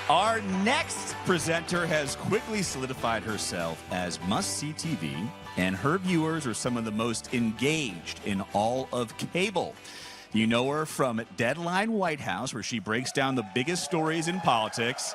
Our next presenter has quickly solidified herself as must-see TV, and her viewers are some of the most engaged in all of cable. You know her from Deadline White House, where she breaks down the biggest stories in politics.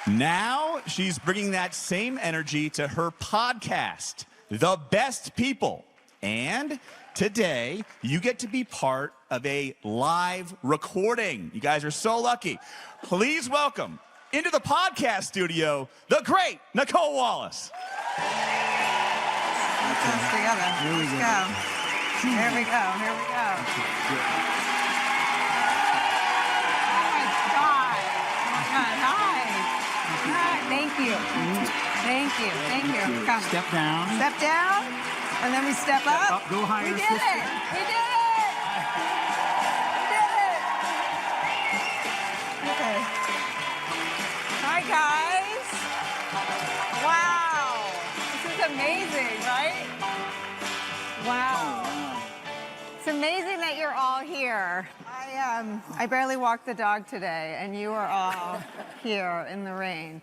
Now she's bringing that same energy to her podcast, The Best People. And today, you get to be part of a live recording. You guys are so lucky. Please welcome into the podcast studio, the great Nicolle Wallace. Let's do this together. Let's go. Here we go. Here we go. Oh my God. Oh my God. Hi. Hi. Thank you. Thank you. Thank you. Come. Step down. Step down. And then we step up. Go higher. We did it. We did it. We did it. Okay. Hi, guys. Wow. This is amazing, right? Wow. It's amazing that you're all here. I barely walked the dog today, and you are all here in the rain.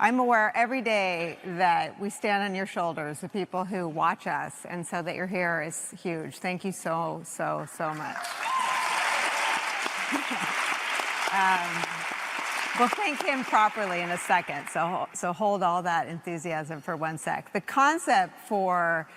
I'm aware every day that we stand on your shoulders, the people who watch us, and so that you're here is huge. Thank you so, so, so much. We'll thank him properly in a second, so hold all that enthusiasm for 1 sec. The concept for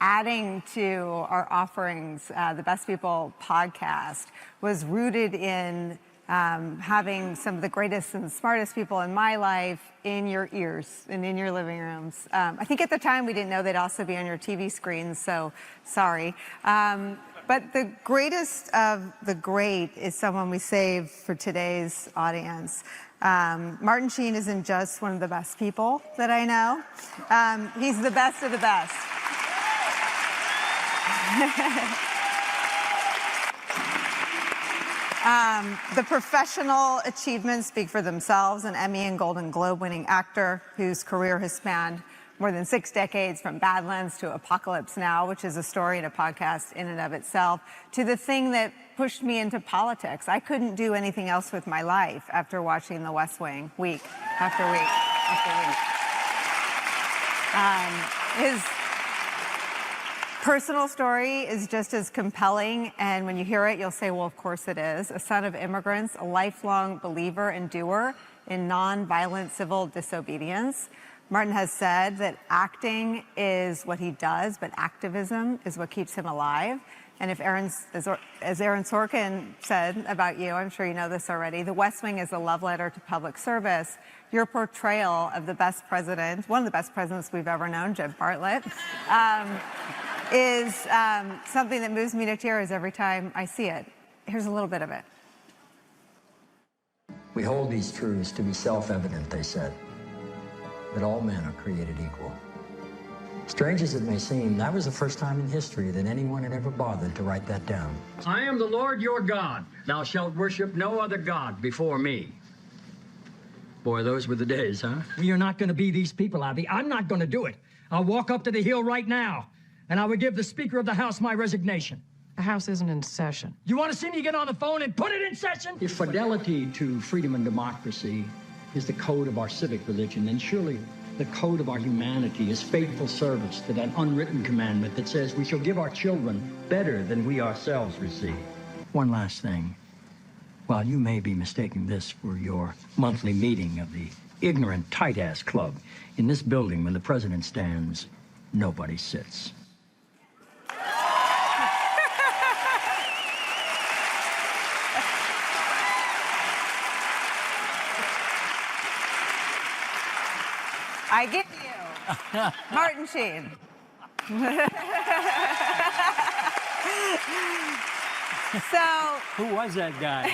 adding to our offerings, the Best People podcast, was rooted in having some of the greatest and smartest people in my life in your ears and in your living rooms. I think at the time we didn't know they'd also be on your TV screens, so sorry. But the greatest of the great is someone we saved for today's audience. Martin Sheen isn't just one of the best people that I know. He's the best of the best. The professional achievements speak for themselves. An Emmy and Golden Globe winning actor whose career has spanned more than 6 decades, from Badlands to Apocalypse Now, which is a story and a podcast in and of itself, to the thing that pushed me into politics. I couldn't do anything else with my life after watching The West Wing week after week after week. His personal story is just as compelling, and when you hear it, you'll say, well, of course it is. A son of immigrants, a lifelong believer and doer in nonviolent civil disobedience. Martin has said that acting is what he does, but activism is what keeps him alive. And if as Aaron Sorkin said about you, I'm sure you know this already, The West Wing is a love letter to public service. Your portrayal of the best president, one of the best presidents we've ever known, Jeb Bartlett, is something that moves me to tears every time I see it. Here's a little bit of it. We hold these truths to be self-evident, they said, that all men are created equal. Strange as it may seem, that was the first time in history that anyone had ever bothered to write that down. I am the Lord your God. Thou shalt worship no other God before me. Boy, those were the days, huh? We are not going to be these people, Abby. I'm not going to do it. I'll walk up to the Hill right now, and I will give the Speaker of the House my resignation. The House isn't in session. You want to see me get on the phone and put it in session? If fidelity to freedom and democracy is the code of our civic religion, then surely the code of our humanity is faithful service to that unwritten commandment that says we shall give our children better than we ourselves receive. One last thing. While you may be mistaking this for your monthly meeting of the ignorant tight-ass club, in this building when the president stands, nobody sits. I get you. Martin Sheen. So. Who was that guy?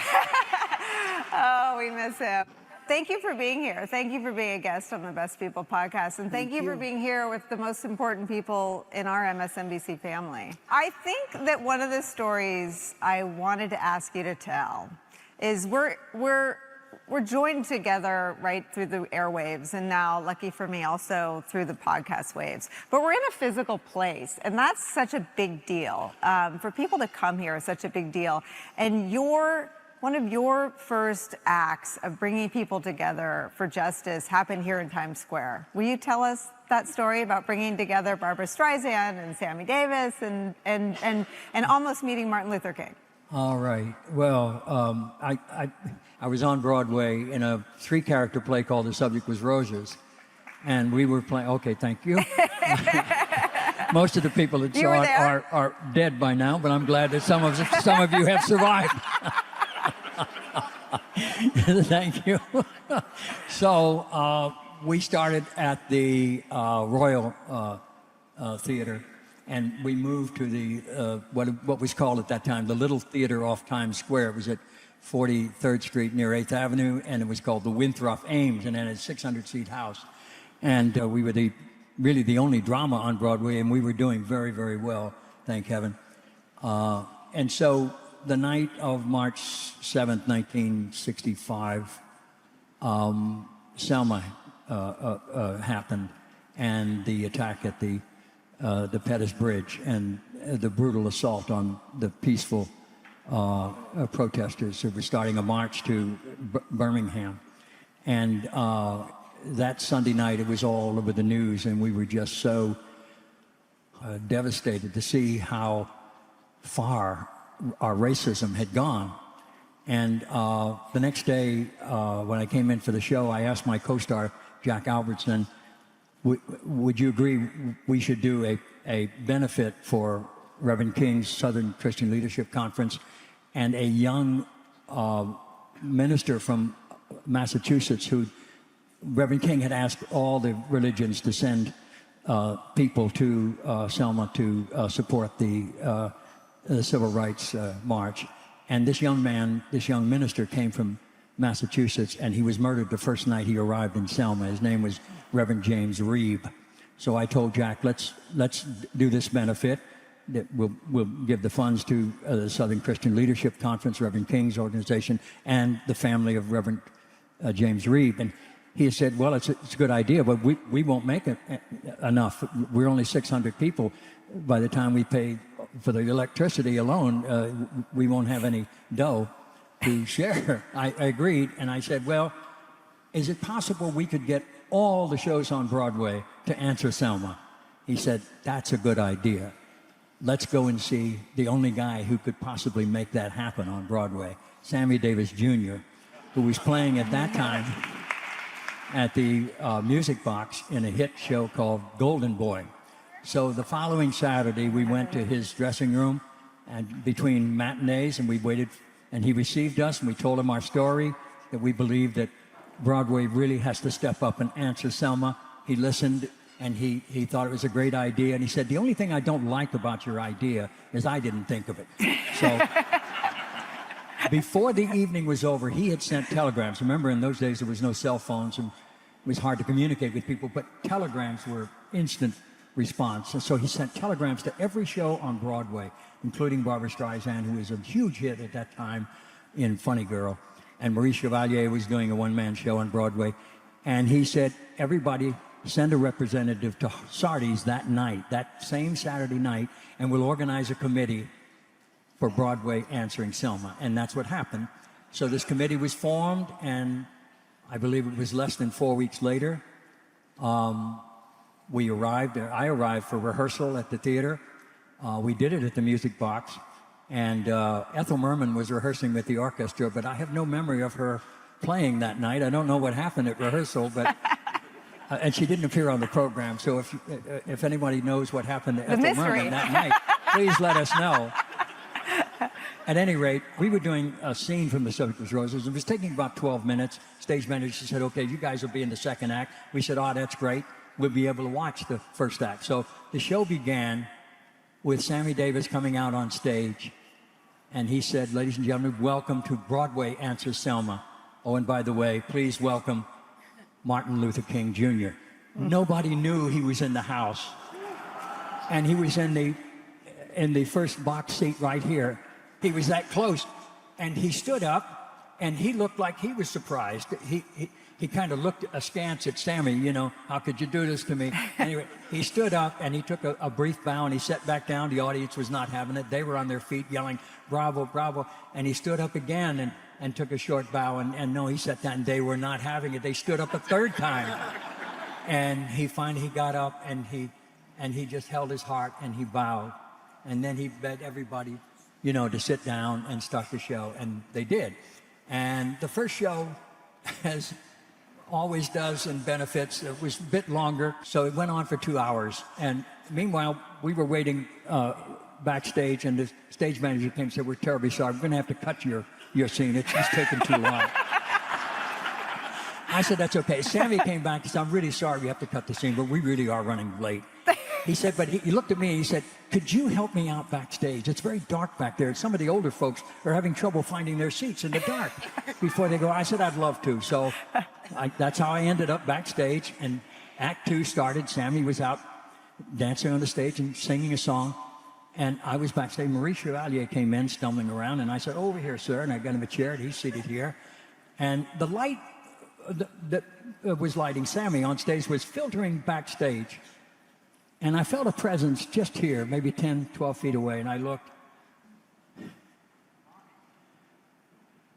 Oh, we miss him. Thank you for being here. Thank you for being a guest on the Best People podcast. And thank you for being here with the most important people in our MSNBC family. I think that one of the stories I wanted to ask you to tell is we're joined together right through the airwaves, and now, lucky for me, also through the podcast waves. But we're in a physical place, and that's such a big deal. For people to come here is such a big deal. And one of your first acts of bringing people together for justice happened here in Times Square. Will you tell us that story about bringing together Barbra Streisand and Sammy Davis and almost meeting Martin Luther King? All right. Well, I was on Broadway in a 3-character play called The Subject Was Roses, and we were playing. Okay, thank you. Most of the people that saw it are dead by now, but I'm glad that some of you have survived. Thank you. So we started at the Royal Theater, and we moved to the what was called at that time the Little Theater off Times Square. It was at 43rd Street near 8th Avenue, and it was called the Winthrop Ames, and it had a 600-seat house. And we were really the only drama on Broadway, and we were doing very, very well, thank heaven. And so the night of March 7th, 1965, Selma happened, and the attack at the Pettus Bridge and the brutal assault on the peaceful protesters who were starting a march to Birmingham. And that Sunday night, it was all over the news, and we were just so devastated to see how far our racism had gone. And the next day, when I came in for the show, I asked my co-star, Jack Albertson, would you agree we should do a benefit for Reverend King's Southern Christian Leadership Conference, and a young minister from Massachusetts who Reverend King had asked all the religions to send people to Selma to support the Civil Rights March. And this young minister came from Massachusetts, and he was murdered the first night he arrived in Selma. His name was Reverend James Reeb. So I told Jack, let's do this benefit. That we'll give the funds to the Southern Christian Leadership Conference, Reverend King's organization, and the family of Reverend James Reeb. And he said, well, it's a good idea, but we won't make it enough. We're only 600 people. By the time we pay for the electricity alone, we won't have any dough to share. I agreed, and I said, well, is it possible we could get all the shows on Broadway to answer Selma? He said, that's a good idea. Let's go and see the only guy who could possibly make that happen on Broadway, Sammy Davis Jr., who was playing at that time at the Music Box in a hit show called Golden Boy. So the following Saturday, we went to his dressing room, and between matinees, and we waited, and he received us, and we told him our story, that we believed that Broadway really has to step up and answer Selma. He listened, and he thought it was a great idea, and he said, the only thing I don't like about your idea is I didn't think of it. So before the evening was over, he had sent telegrams. Remember, in those days, there was no cell phones, and it was hard to communicate with people, but telegrams were instant response. And so he sent telegrams to every show on Broadway, including Barbra Streisand, who was a huge hit at that time in Funny Girl. And Maurice Chevalier was doing a one-man show on Broadway. And he said, everybody send a representative to Sardi's that night, that same Saturday night, and we'll organize a committee for Broadway answering Selma. And that's what happened. So this committee was formed, and I believe it was less than 4 weeks later. I arrived for rehearsal at the theater. We did it at the Music Box. And Ethel Merman was rehearsing with the orchestra, but I have no memory of her playing that night. I don't know what happened at rehearsal, but and she didn't appear on the program. So if anybody knows what happened to Ethel Merman that night, please let us know. At any rate, we were doing a scene from The Subject Was Roses. It was taking about 12 minutes. Stage manager said, okay, you guys will be in the second act. We said, oh, that's great. We'll be able to watch the first act. So the show began with Sammy Davis coming out on stage. And he said, ladies and gentlemen, welcome to Broadway Answers Selma. Oh, and by the way, please welcome Martin Luther King Jr. Nobody knew he was in the house. And he was in the first box seat right here. He was that close, and he stood up, and he looked like he was surprised. He kind of looked askance at Sammy, you know, how could you do this to me? Anyway, he stood up, and he took a brief bow, and he sat back down. The audience was not having it. They were on their feet yelling, bravo, bravo. And he stood up again, and and took a short bow, and no, he sat down, and they were not having it. They stood up a third time. And he finally got up, and he just held his heart, and he bowed. And then he begged everybody, to sit down and start the show, and they did. And the first show, as always does in benefits, it was a bit longer, so it went on for 2 hours. And meanwhile, we were waiting backstage, and the stage manager came and said, "We're terribly sorry. We're going to have to cut your scene. It's just taking too long." I said, "That's okay." Sammy came back and said, "I'm really sorry we have to cut the scene, but we really are running late." He said, but he looked at me and he said, "Could you help me out backstage? It's very dark back there. Some of the older folks are having trouble finding their seats in the dark before they go." I said, "I'd love to." So that's how I ended up backstage. And Act 2 started. Sammy was out dancing on the stage and singing a song. And I was backstage. Maurice Chevalier came in stumbling around. And I said, "Over here, sir." And I got him a chair, and he's seated here. And the light that was lighting Sammy on stage was filtering backstage. And I felt a presence just here, maybe 10, 12 feet away, and I looked.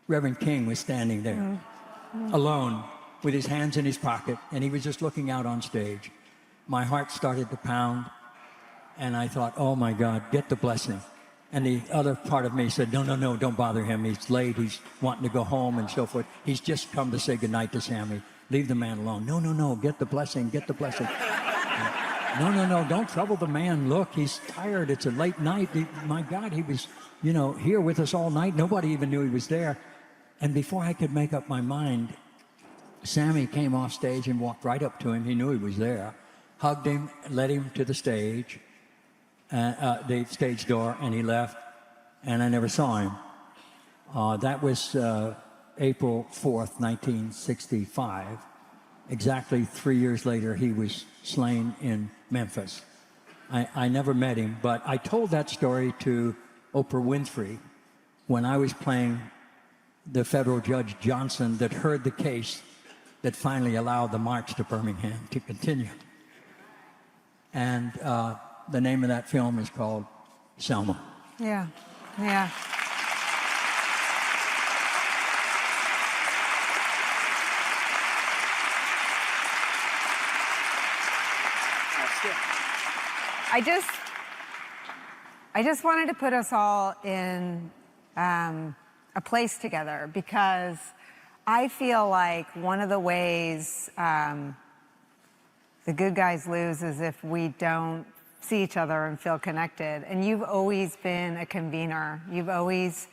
Reverend King was standing there, alone, with his hands in his pocket, and he was just looking out on stage. My heart started to pound, and I thought, "Oh my God, get the blessing." And the other part of me said, No, don't bother him. He's late, he's wanting to go home and so forth. He's just come to say goodnight to Sammy. Leave the man alone. No, get the blessing, get the blessing. No, don't trouble the man. Look, he's tired. It's a late night. My God, he was, here with us all night. Nobody even knew he was there. And before I could make up my mind, Sammy came off stage and walked right up to him. He knew he was there, hugged him, led him to the stage, the stage door, and he left, and I never saw him. That was April 4th, 1965. Exactly 3 years later, he was slain in Memphis. I never met him, but I told that story to Oprah Winfrey when I was playing the federal Judge Johnson that heard the case that finally allowed the march to Birmingham to continue. And the name of that film is called Selma. Yeah. I just wanted to put us all in a place together, because I feel like one of the ways the good guys lose is if we don't see each other and feel connected. And you've always been a convener. You've always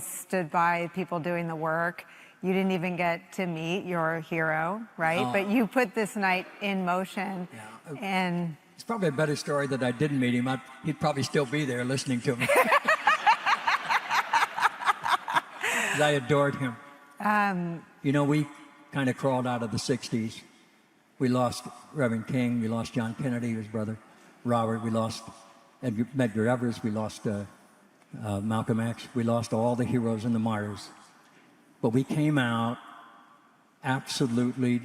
stood by people doing the work. You didn't even get to meet your hero, right? But you put this night in motion. Yeah. And it's probably a better story that I didn't meet him. He'd probably still be there listening to me. I adored him. We kind of crawled out of the 60s. We lost Reverend King. We lost John Kennedy, his brother Robert. We lost Medgar Evers. We lost Malcolm X. We lost all the heroes and the martyrs. But we came out absolutely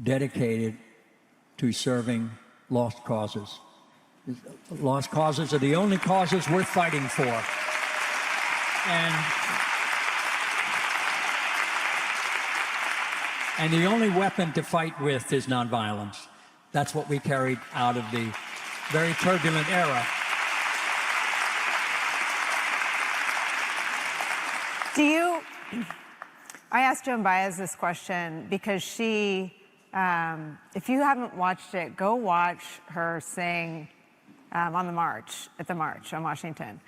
dedicated to serving lost causes. Lost causes are the only causes worth fighting for. And the only weapon to fight with is nonviolence. That's what we carried out of the very turbulent era. I asked Joan Baez this question because she, if you haven't watched it, go watch her sing at the march on Washington.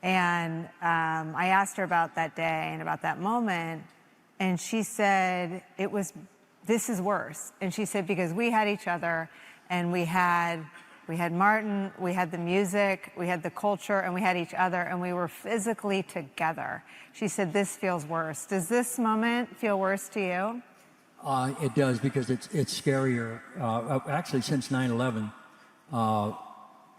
And I asked her about that day and about that moment, and she said, this is worse. And she said, because we had each other, and we had Martin, we had the music, we had the culture, and we had each other, and we were physically together. She said, this feels worse. Does this moment feel worse to you? It does, because it's scarier. Actually, since 9/11,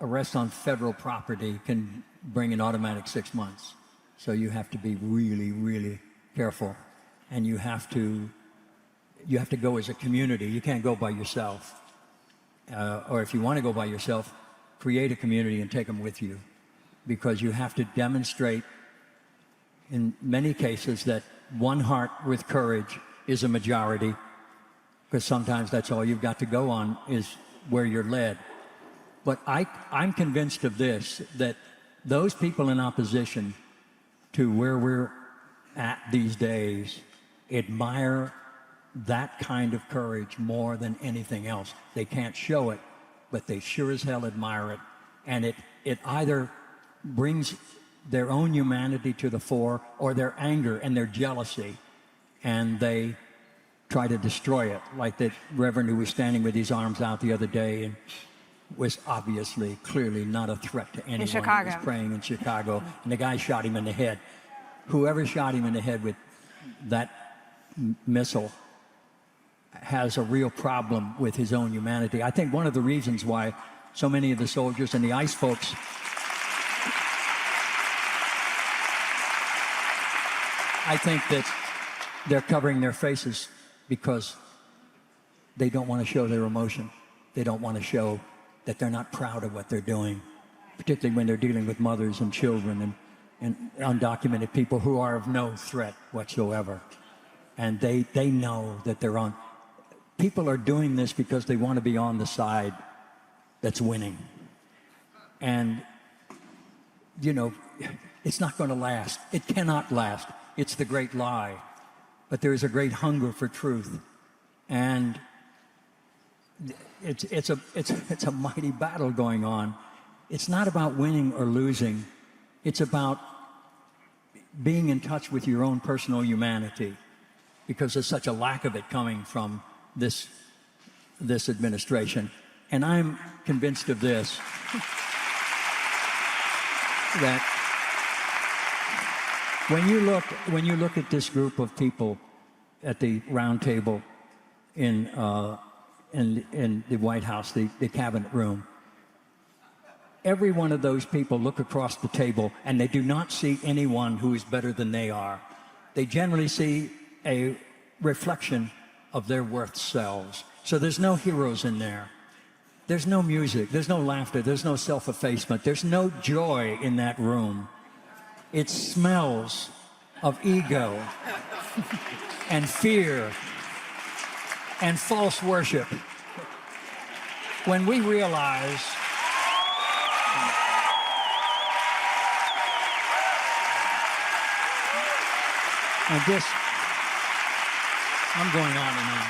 arrest on federal property can bring an automatic 6 months. So you have to be really, really careful, and you have to go as a community. You can't go by yourself. Or if you want to go by yourself, create a community and take them with you, because you have to demonstrate in many cases that one heart with courage is a majority, because sometimes that's all you've got to go on is where you're led. But I'm convinced of this, that those people in opposition to where we're at these days admire that kind of courage more than anything else. They can't show it, but they sure as hell admire it. And it either brings their own humanity to the fore or their anger and their jealousy, and they try to destroy it. Like that reverend who was standing with his arms out the other day and was obviously, clearly not a threat to anyone. In Chicago. He was praying in Chicago, and the guy shot him in the head. Whoever shot him in the head with that missile has a real problem with his own humanity. I think one of the reasons why so many of the soldiers and the ICE folks I think that they're covering their faces because they don't want to show their emotion. They don't want to show that they're not proud of what they're doing, particularly when they're dealing with mothers and children and undocumented people who are of no threat whatsoever. And they know that they're on. People are doing this because they want to be on the side that's winning. And, you know, it's not going to last. It cannot last. It's the great lie. But there is a great hunger for truth. And it's a mighty battle going on. It's not about winning or losing. It's about being in touch with your own personal humanity, because there's such a lack of it coming from this administration. And I'm convinced of this, that when you look at this group of people at the round table in the White House, the cabinet room, every one of those people look across the table and they do not see anyone who is better than they are. They generally see a reflection of their worth selves. So there's no heroes in there. There's no music, there's no laughter, there's no self-effacement, there's no joy in that room. It smells of ego and fear and false worship. When we realize and this, I'm going on and on.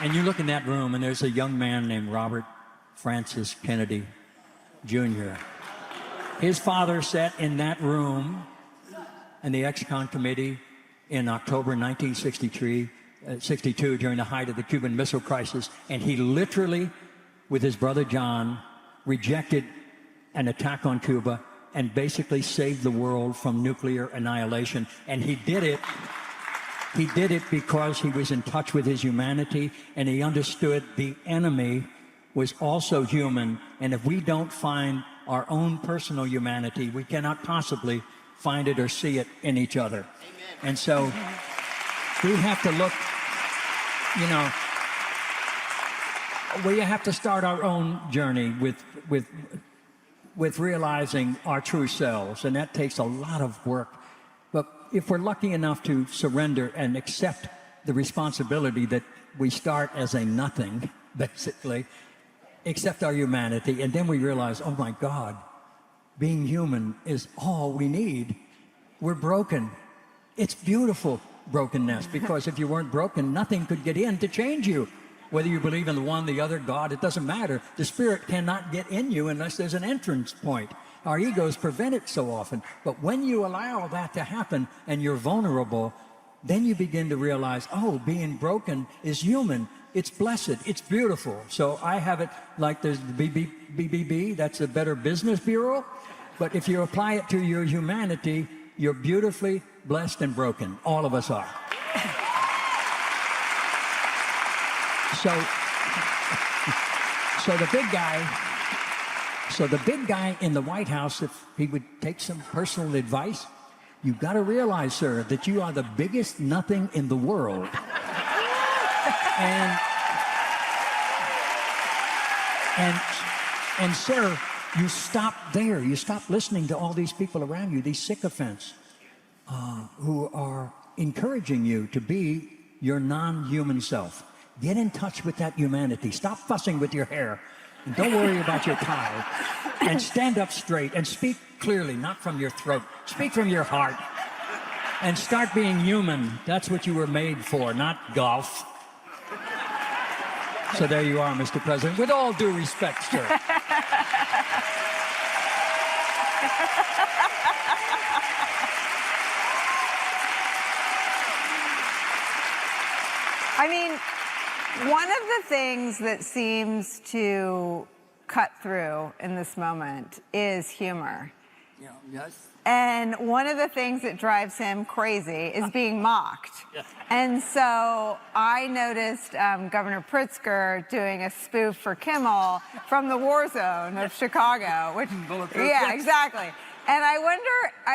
And you look in that room, and there's a young man named Robert Francis Kennedy, Jr. His father sat in that room in the ex-con committee in October 1962, during the height of the Cuban Missile Crisis, and he literally, with his brother John, rejected an attack on Cuba and basically saved the world from nuclear annihilation. And he did it because he was in touch with his humanity, and he understood the enemy was also human. And if we don't find our own personal humanity, we cannot possibly find it or see it in each other. Amen. And so we have to look, you know, we have to start our own journey with realizing our true selves, and that takes a lot of work. But if we're lucky enough to surrender and accept the responsibility that we start as a nothing, basically, accept our humanity, and then we realize, oh my God, being human is all we need. We're broken. It's beautiful brokenness, because if you weren't broken, nothing could get in to change you. Whether you believe in the one, the other, God, it doesn't matter. The Spirit cannot get in you unless there's an entrance point. Our egos prevent it so often. But when you allow that to happen and you're vulnerable, then you begin to realize, oh, being broken is human. It's blessed. It's beautiful. So I have it like there's the BBB, that's the Better Business Bureau. But if you apply it to your humanity, you're beautifully blessed and broken. All of us are. So the big guy in the White House, if he would take some personal advice, you've got to realize, sir, that you are the biggest nothing in the world. And sir, you stop there. You stop listening to all these people around you, these sycophants. who are encouraging you to be your non-human self. Get in touch with that humanity. Stop fussing with your hair. And don't worry about your tie. And stand up straight and speak clearly, not from your throat. Speak from your heart. And start being human. That's what you were made for, not golf. So there you are, Mr. President. With all due respect, sir. I mean, one of the things that seems to cut through in this moment is humor. Yeah, yes. And one of the things that drives him crazy is being mocked. Yeah. And so I noticed Governor Pritzker doing a spoof for Kimmel from the war zone of Chicago. Which, yeah, exactly. And I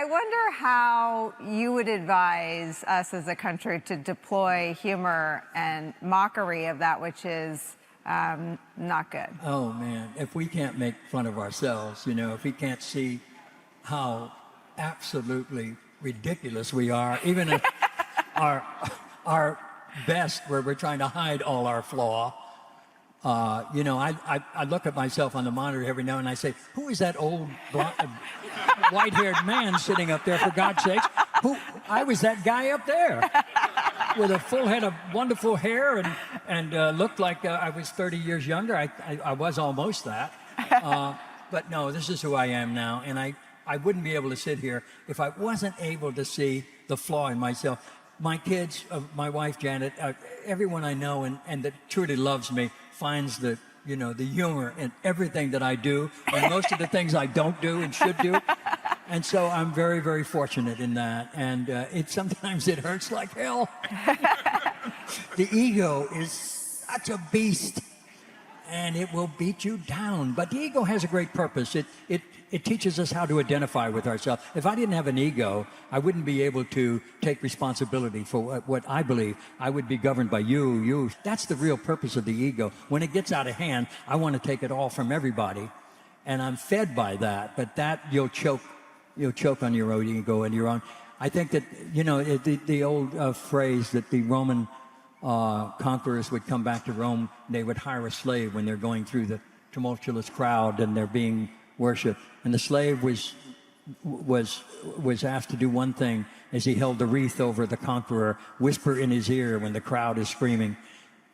wonder how you would advise us as a country to deploy humor and mockery of that which is not good. Oh, man. If we can't make fun of ourselves, you know, if we can't see how absolutely ridiculous we are, even at our best, where we're trying to hide all our flaw. You know, I look at myself on the monitor every now and I say, who is that old white-haired man sitting up there, for God's sake? I was that guy up there with a full head of wonderful hair and looked like I was 30 years younger. I was almost that. But no, this is who I am now, and I wouldn't be able to sit here if I wasn't able to see the flaw in myself. My kids, my wife Janet, everyone I know and that truly loves me finds the humor in everything that I do and most of the things I don't do and should do. And so I'm very, very fortunate in that. And sometimes it hurts like hell. The ego is such a beast, and it will beat you down. But the ego has a great purpose. It teaches us how to identify with ourselves. If I didn't have an ego, I wouldn't be able to take responsibility for what I believe. I would be governed by you. That's the real purpose of the ego. When it gets out of hand, I want to take it all from everybody. And I'm fed by that. But that you'll choke on your own ego and your own. I think that, the old phrase that the Roman conquerors would come back to Rome, they would hire a slave when they're going through the tumultuous crowd and they're being worshipped. And the slave was asked to do one thing as he held the wreath over the conqueror, whisper in his ear when the crowd is screaming.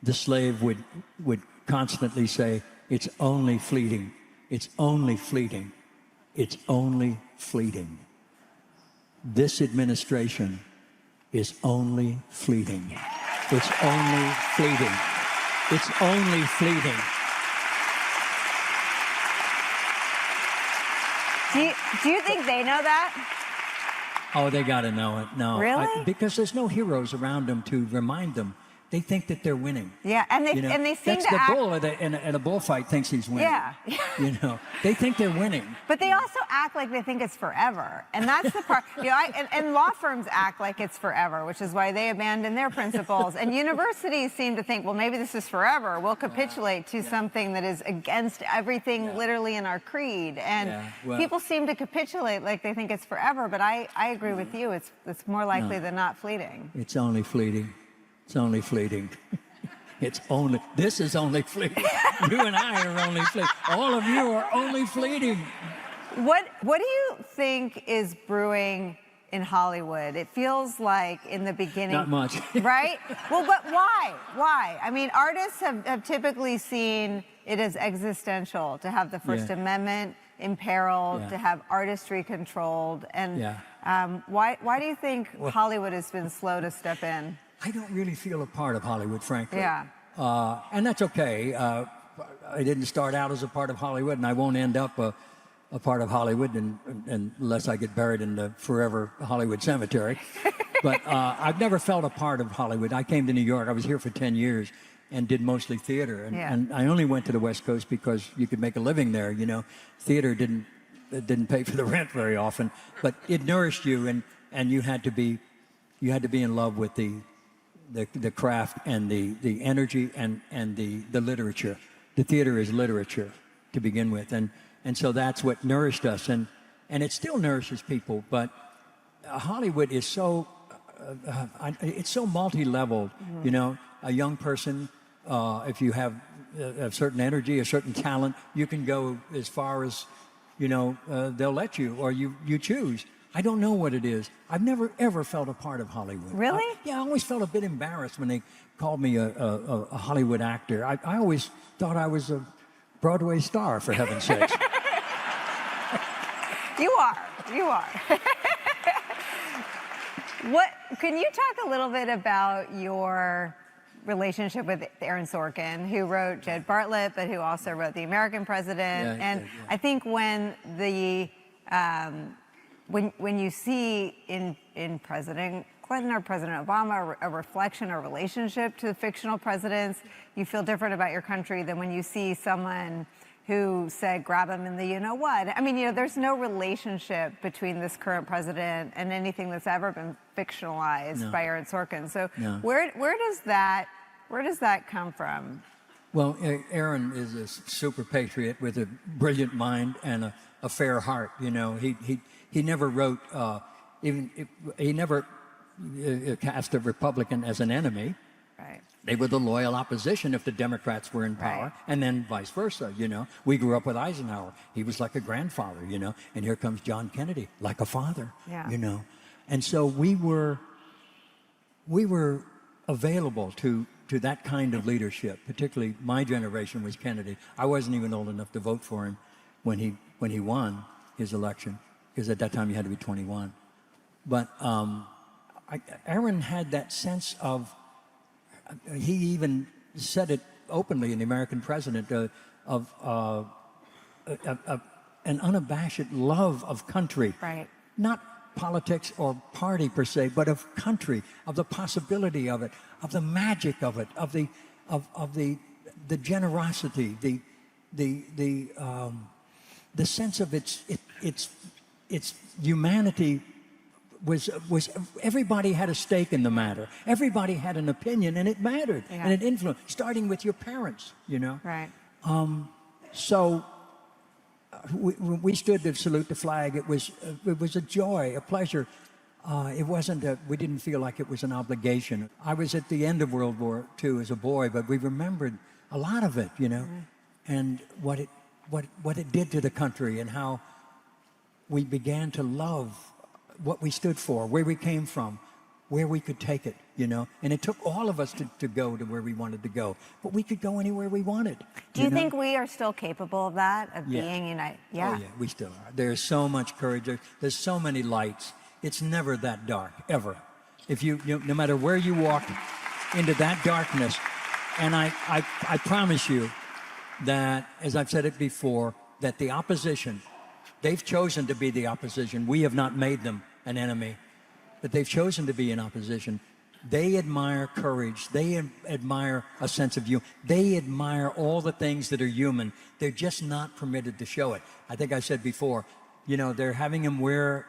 The slave would constantly say, "It's only fleeting. It's only fleeting. It's only fleeting. This administration is only fleeting. It's only fleeting. It's only fleeting." Do you think they know that? Oh, they got to know it. No. Really? Because there's no heroes around them to remind them. They think that they're winning. Yeah, and they seem that's to the act... bull in a bullfight thinks he's winning. Yeah. They think they're winning. But they also act like they think it's forever. And that's the part, and law firms act like it's forever, which is why they abandon their principles. And universities seem to think, well, maybe this is forever. We'll capitulate to something that is against everything literally in our creed. And people seem to capitulate like they think it's forever. But I agree with you. It's more likely than not fleeting. It's only fleeting. It's only fleeting. This is only fleeting. You and I are only fleeting. All of you are only fleeting. What do you think is brewing in Hollywood? It feels like in the beginning... Not much. Right? Well, but why? Why? I mean, artists have typically seen it as existential to have the First Amendment imperiled, to have artistry controlled. And why do you think Hollywood has been slow to step in? I don't really feel a part of Hollywood, frankly. Yeah. And that's okay. I didn't start out as a part of Hollywood, and I won't end up a part of Hollywood unless I get buried in the forever Hollywood cemetery. But I've never felt a part of Hollywood. I came to New York. I was here for 10 years and did mostly theater. And I only went to the West Coast because you could make a living there. Theater didn't pay for the rent very often, but it nourished you, and you had to be in love with the craft and the energy and the literature. The theater is literature to begin with, and so that's what nourished us, and it still nourishes people. But Hollywood is so it's so multi-leveled. You know, a young person, if you have a certain energy, a certain talent, you can go as far as, you know, they'll let you, or you choose. I don't know what it is. I've never ever felt a part of Hollywood. Really? Yeah, I always felt a bit embarrassed when they called me a Hollywood actor. I always thought I was a Broadway star, for heaven's sakes. You are. You are. What can you talk a little bit about your relationship with Aaron Sorkin, who wrote Jed Bartlett, but who also wrote The American President? Yeah, and yeah. I think when the when you see in President Clinton or President Obama a reflection or relationship to the fictional presidents, you feel different about your country than when you see someone who said, grab him in the you-know-what. I mean, you know, there's no relationship between this current president and anything that's ever been fictionalized by Aaron Sorkin. So where does that come from? Well, Aaron is a super patriot with a brilliant mind and a fair heart. You know, he never wrote he never cast a Republican as an enemy. Right. They were the loyal opposition if the Democrats were in power, Right. and then vice versa. You know, we grew up with Eisenhower; he was like a grandfather. You know, and here comes John Kennedy, like a father. Yeah. You know, and so we were available to that kind of leadership. Particularly, my generation was Kennedy. I wasn't even old enough to vote for him when he won his election, because at that time you had to be 21. But Aaron had that sense of. He even said it openly in The American President of an unabashed love of country. Right. Not politics or party per se, but of country, of the possibility of it, of the magic of it, of the generosity, the sense of its humanity. Was everybody had a stake in the matter. Everybody had an opinion, and it mattered, and it influenced, starting with your parents, you know. Right. So we stood to salute the flag. It was a joy, a pleasure. It wasn't we didn't feel like it was an obligation. I was at the end of World War II as a boy, but we remembered a lot of it, you know, and what it did to the country, and how we began to love what we stood for, where we came from, where we could take it, you know. And it took all of us to go to where we wanted to go, but we could go anywhere we wanted. Do you think we are still capable of that, of Yeah. being united? Oh, yeah, we still are. There's so much courage. There's so many lights. It's never that dark, ever. If you no matter where you walk into that darkness, and I promise you that, as I've said it before, that the opposition, they've chosen to be the opposition. We have not made them an enemy, but they've chosen to be in opposition. They admire courage. They admire a sense of humor. They admire all the things that are human. They're just not permitted to show it. I think I said before, you know, they're having them wear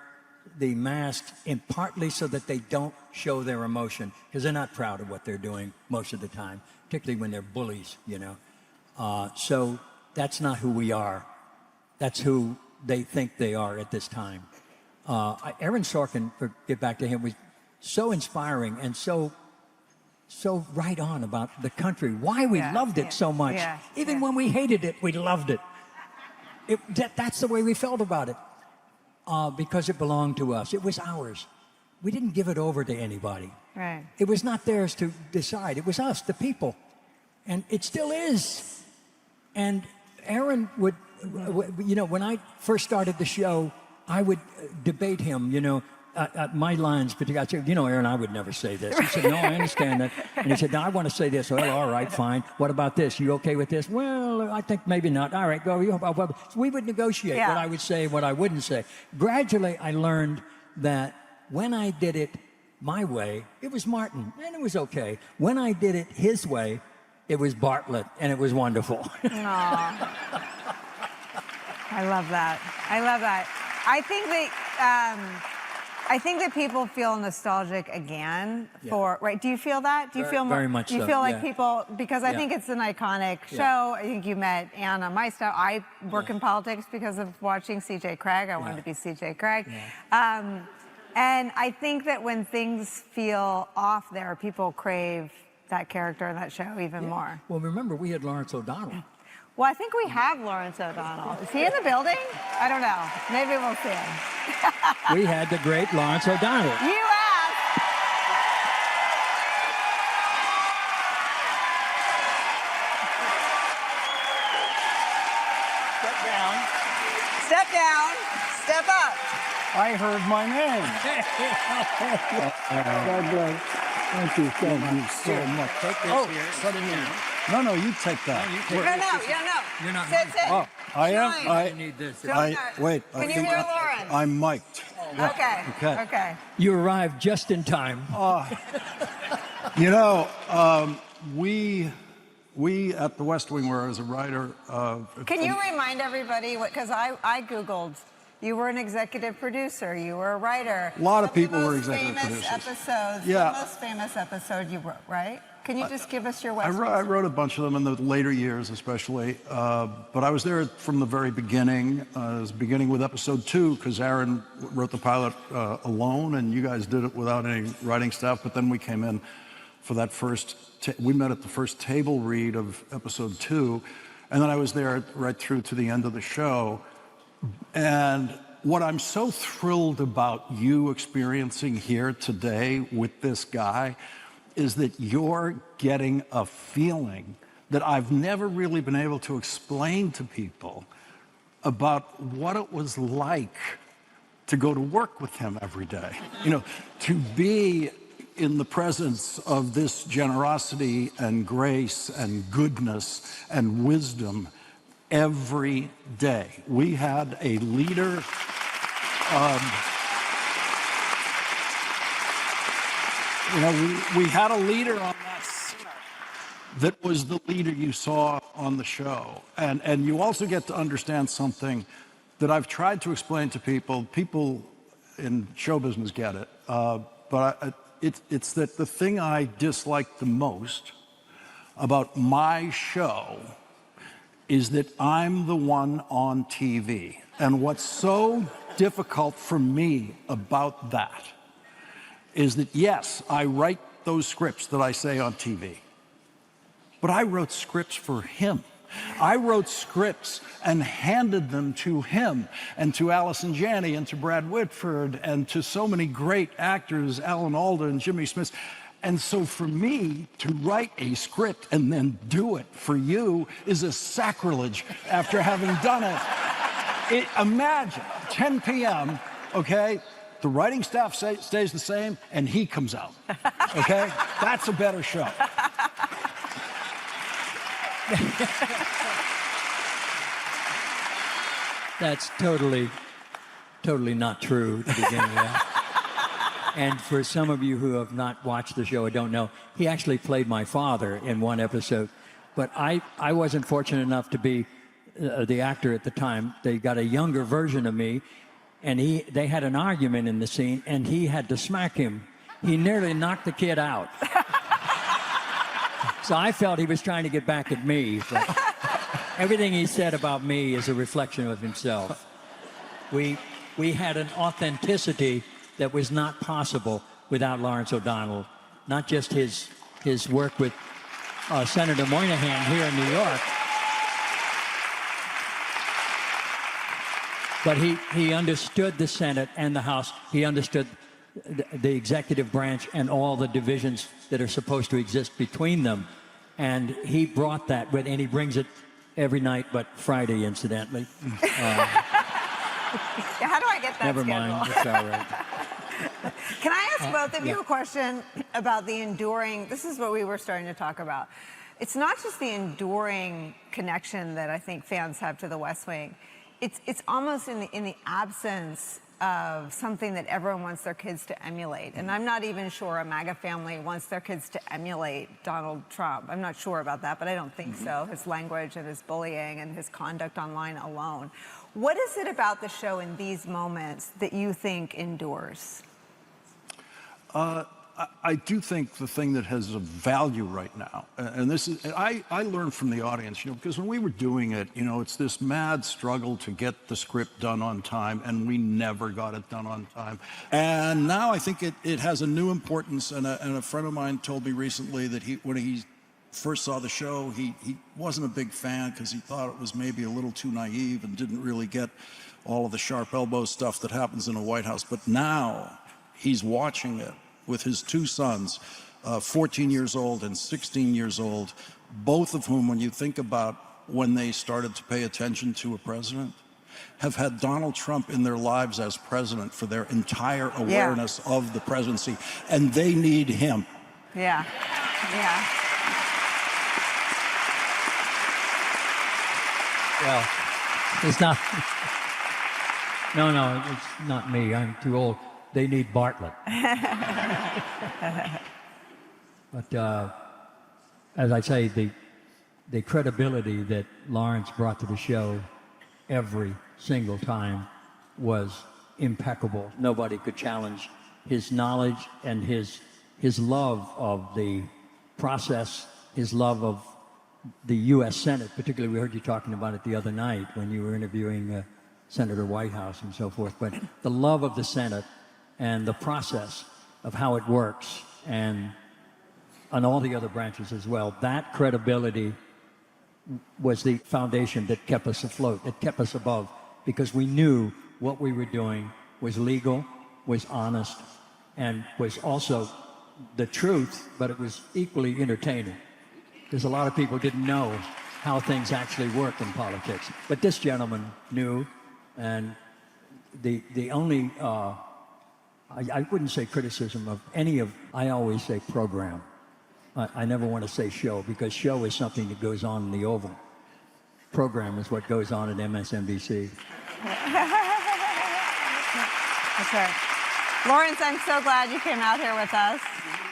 the mask in partly so that they don't show their emotion, because they're not proud of what they're doing most of the time, particularly when they're bullies, you know. So that's not who we are. That's who they think they are at this time. Aaron Sorkin, to get back to him, was so inspiring and so right on about the country, why we loved it so much. Even when we hated it, we loved it. That's the way we felt about it, because it belonged to us. It was ours. We didn't give it over to anybody. Right. It was not theirs to decide. It was us, the people. And it still is. And Aaron would, you know, when I first started the show, I would debate him, you know, my lines, particularly. I said, you know, Aaron, I would never say this. He said, no, I understand that. And he said, no, I want to say this. Well, all right, fine. What about this? You okay with this? Well, I think maybe not. All right, go. We would negotiate what I would say, what I wouldn't say. Gradually, I learned that when I did it my way, it was Martin, and it was okay. When I did it his way, it was Bartlett, and it was wonderful. Aw. I love that. I love that. I think that people feel nostalgic again for, right? Do you feel that? Do you feel very much Do you so, feel like yeah. people, because I think it's an iconic show. I think you met Anna Meister. I work in politics because of watching C.J. Craig. I wanted to be C.J. Craig. And I think that when things feel off there, people crave that character in that show even more. Well, remember, we had Lawrence O'Donnell. Well, I think we have Lawrence O'Donnell. Is he in the building? I don't know. Maybe we'll see him. We had the great Lawrence O'Donnell. You asked. Step down. Step down. Step up. I heard my name. God bless. Thank you so much. Take this here, put it down. No, you take that. No. You're not Sit. Oh, I am. Shine. I need this. wait. Can you hear Lauren? I'm mic'd. Yeah. Okay. You arrived just in time. You know, we at the West Wing, where I was a writer. Can you remind everybody what? Because I googled. You were an executive producer. You were a writer. A lot of What's the people were most executive famous producers. Episodes, Yeah. The most famous episode you wrote, right? Can you just give us your I West wrote a bunch of them in the later years, especially. But I was there from the very beginning. I was beginning with episode 2 because Aaron wrote the pilot alone, and you guys did it without any writing staff. But then we came in for that first. We met at the first table read of episode 2, and then I was there right through to the end of the show. And what I'm so thrilled about you experiencing here today with this guy is that you're getting a feeling that I've never really been able to explain to people about what it was like to go to work with him every day. You know, to be in the presence of this generosity and grace and goodness and wisdom every day. We had a leader. We had a leader on that set that was the leader you saw on the show. And you also get to understand something that I've tried to explain to people. People in show business get it. But it's that the thing I dislike the most about my show is that I'm the one on TV. And what's so difficult for me about that is that, yes, I write those scripts that I say on TV, but I wrote scripts for him. I wrote scripts and handed them to him and to Allison Janney and to Brad Whitford and to so many great actors, Alan Alda and Jimmy Smith. And so for me to write a script and then do it for you is a sacrilege after having done it. Imagine 10 p.m., okay? The writing staff stays the same and he comes out, okay? That's a better show. That's totally not true to begin with. And for some of you who have not watched the show or don't know, he actually played my father in one episode. But I wasn't fortunate enough to be the actor at the time. They got a younger version of me, and they had an argument in the scene, and he had to smack him. He nearly knocked the kid out. So I felt he was trying to get back at me. But everything he said about me is a reflection of himself. We had an authenticity that was not possible without Lawrence O'Donnell. Not just his work with Senator Moynihan here in New York, but he understood the Senate and the House. He understood the executive branch and all the divisions that are supposed to exist between them. And he brought that with, and he brings it every night but Friday, incidentally. How do I get that Never schedule? mind, it's all right. Can I ask both of you a question about the enduring? This is what we were starting to talk about. It's not just the enduring connection that I think fans have to the West Wing. It's almost in the absence of something that everyone wants their kids to emulate. And I'm not even sure a MAGA family wants their kids to emulate Donald Trump. I'm not sure about that, but I don't think so. His language and his bullying and his conduct online alone. What is it about the show in these moments that you think endures? I do think the thing that has a value right now, and this is, I learned from the audience, because when we were doing it, it's this mad struggle to get the script done on time, and we never got it done on time. And now I think it has a new importance, and a friend of mine told me recently that when he first saw the show, he wasn't a big fan because he thought it was maybe a little too naive and didn't really get all of the sharp elbow stuff that happens in a White House. But now he's watching it with his two sons, 14 years old and 16 years old, both of whom, when you think about when they started to pay attention to a president, have had Donald Trump in their lives as president for their entire awareness of the presidency, and they need him. Yeah. Well, it's not. No, it's not me. I'm too old. They need Bartlett. But as I say, the credibility that Lawrence brought to the show every single time was impeccable. Nobody could challenge his knowledge and his love of the process, his love of the U.S. Senate. Particularly, we heard you talking about it the other night when you were interviewing Senator Whitehouse and so forth. But the love of the Senate and the process of how it works, and on all the other branches as well, that credibility was the foundation that kept us afloat, that kept us above, because we knew what we were doing was legal, was honest, and was also the truth, but it was equally entertaining. Because a lot of people didn't know how things actually work in politics. But this gentleman knew, and the only, I wouldn't say criticism of any of, I always say program. I never want to say show, because show is something that goes on in the Oval. Program is what goes on at MSNBC. That's right. Lawrence, I'm so glad you came out here with us.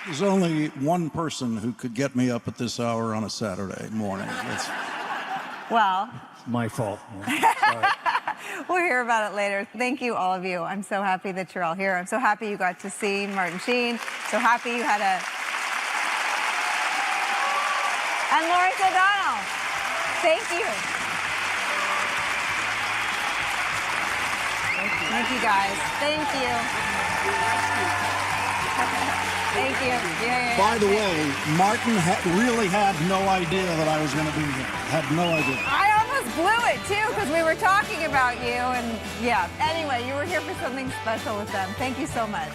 There's only one person who could get me up at this hour on a Saturday morning. Well, It's my fault. Sorry. we'll hear about it later. Thank you, all of you. I'm so happy that you're all here. I'm so happy you got to see Martin Sheen. So happy you had and Lawrence O'Donnell. Thank you. Thank you, guys. Thank you. Thank you. Yeah. By the way, Martin really had no idea that I was going to be here. Had no idea. I almost blew it, too, because we were talking about you. And, yeah, anyway, you were here for something special with them. Thank you so much.